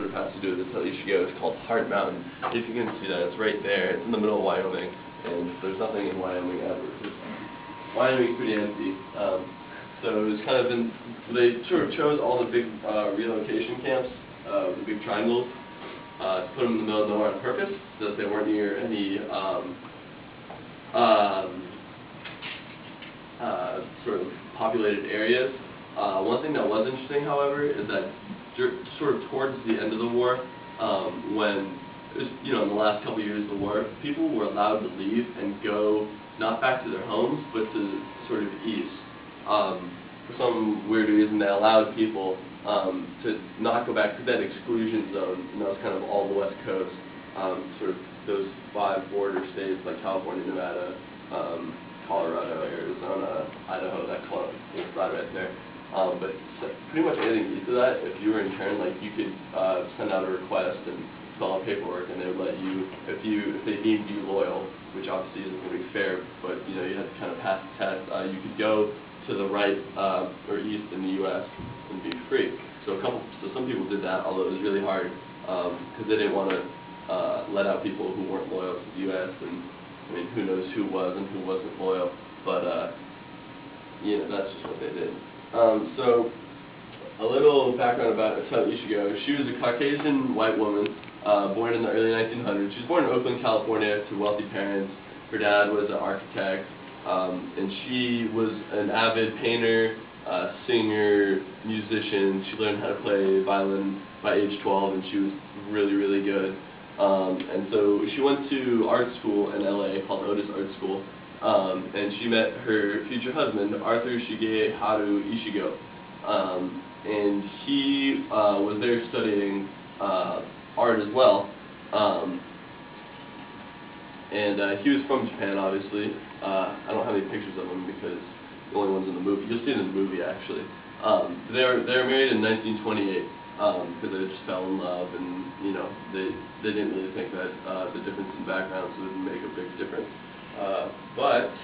sort of has to do with Estelle Ishigo. It's called Heart Mountain. If you can see that, it's right there. It's in the middle of Wyoming, and there's nothing in Wyoming ever. Wyoming's pretty empty. So it's kind of been, they sort of chose all the big relocation camps, the big triangles, to put them in the middle of nowhere on purpose, so that they weren't near any sort of populated areas. One thing that was interesting, however, is that sort of towards the end of the war, when it was, in the last couple of years of the war, people were allowed to leave and go not back to their homes, but to sort of east. For some weird reason, they allowed people to not go back to that exclusion zone, and that was kind of all the West Coast, sort of those 5 border states like California, Nevada, Colorado, Arizona, Idaho, that kind of right there. But pretty much anything east of that, if you were interned, like you could send out a request and fill out paperwork, and they would let you, if they deemed you loyal, which obviously isn't going to be fair, but you had to kind of pass the test. You could go to the right or east in the U.S. and be free. So some people did that, although it was really hard because they didn't want to let out people who weren't loyal to the U.S. And I mean, who knows who was and who wasn't loyal, but that's just what they did. So a little background about Estelle Ishigo. She was a Caucasian white woman born in the early 1900s. She was born in Oakland, California, to wealthy parents. Her dad was an architect, and she was an avid painter, singer, musician. She learned how to play violin by age 12, and she was really, really good. And so she went to art school in LA called Otis Art School, and she met her future husband, Arthur Shigeharu Ishigo. And he was there studying art as well. And he was from Japan, obviously. I don't have any pictures of him because the only one's in the movie. You'll see it in the movie, actually. They were married in 1928 because they just fell in love, and they didn't really think that the difference in backgrounds would make a big difference. But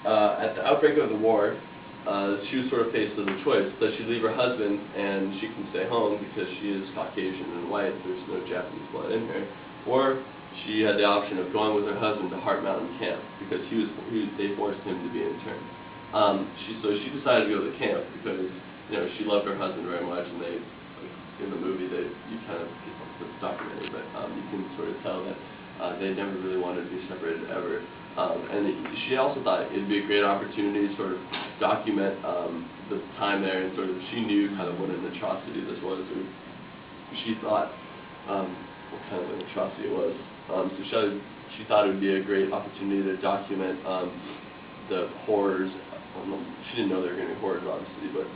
at the outbreak of the war, she was sort of faced with a choice. Does she leave her husband and she can stay home because she is Caucasian and white, there's no Japanese blood in her, or she had the option of going with her husband to Heart Mountain Camp because they forced him to be interned. So she decided to go to the camp because she loved her husband very much, and in the movie you kind of, it's documented, but you can sort of tell that they never really wanted to be separated ever. And she also thought it'd be a great opportunity to sort of document the time there, and sort of she knew kind of what an atrocity this was, or she thought what kind of an atrocity it was. So she thought it would be a great opportunity to document the horrors. She didn't know there were going to be horrors, obviously, but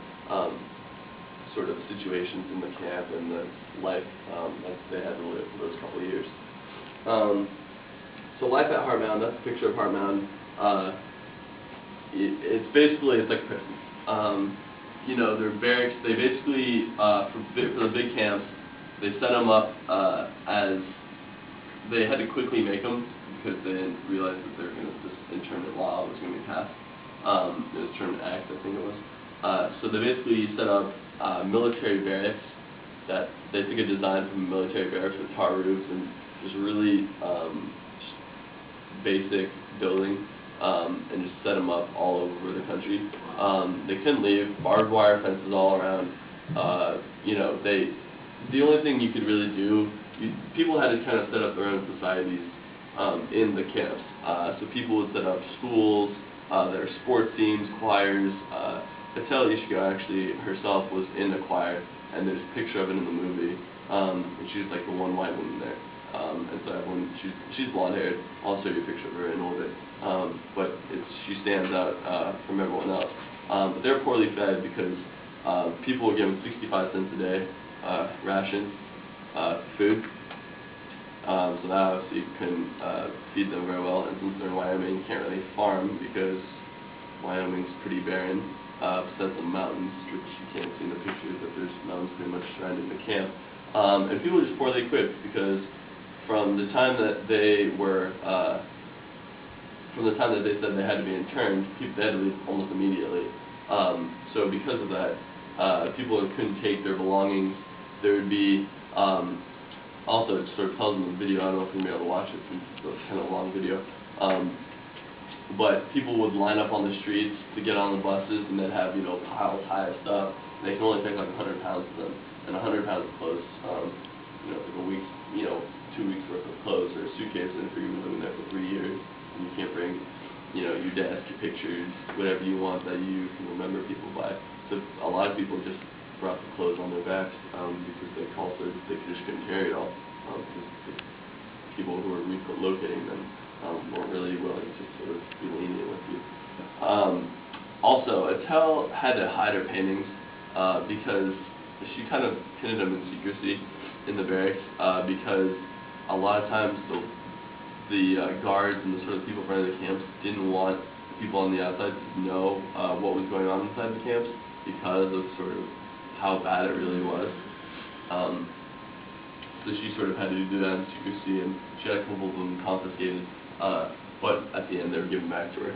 sort of situations in the camp and the life that they had to live for those couple of years. So life at Heart Mountain, that's a picture of Heart Mountain. It's like prison. They're barracks. They basically, for the big camps, they set them up as, they had to quickly make them because they didn't realize that they were going to, this internment law was going to be passed. It was Internment Act, I think it was. So they basically set up military barracks that they took a design from military barracks with tar roofs and just really basic building, and just set them up all over the country. They couldn't leave, barbed wire fences all around. The only thing you could really do, people had to kind of set up their own societies in the camps. So people would set up schools, there are sports teams, choirs. Estelle Ishigo actually herself was in a choir, and there's a picture of it in the movie, and she's like the one white woman there. And so everyone, she's blonde haired. I'll show you a picture of her in a little bit. But she stands out from everyone else. But they're poorly fed because people were given 65 cents a day ration food. So that obviously couldn't feed them very well. And since they're in Wyoming, you can't really farm because Wyoming's pretty barren. Besides the mountains, which you can't see in the pictures, but there's mountains pretty much surrounding the camp. And people were just poorly equipped because from the time that they said they had to be interned, they had to leave almost immediately. So because of that, people couldn't take their belongings. There would be Also, it sort of tells in the video, I don't know if you're going to be able to watch it since it's a kind of long video, but people would line up on the streets to get on the buses, and they'd have, you know, piles high of stuff. They can only take like 100 pounds of them, and 100 pounds of clothes, you know, like a week, you know, 2 weeks worth of clothes or a suitcase, and if you're living there for 3 years, and you can't bring, you know, your desk, your pictures, whatever you want that you can remember people by. So a lot of people just brought the clothes on their backs because they just couldn't carry it all. Because people who were relocating them weren't really willing to sort of be lenient with you. Also, Estelle had to hide her paintings because she kind of pinned them in secrecy in the barracks because a lot of times the guards and the sort of people running the camps didn't want people on the outside to know what was going on inside the camps because of sort of how bad it really was. So she sort of had to do that in secrecy, and she had a couple of them confiscated, but at the end they were given back to her.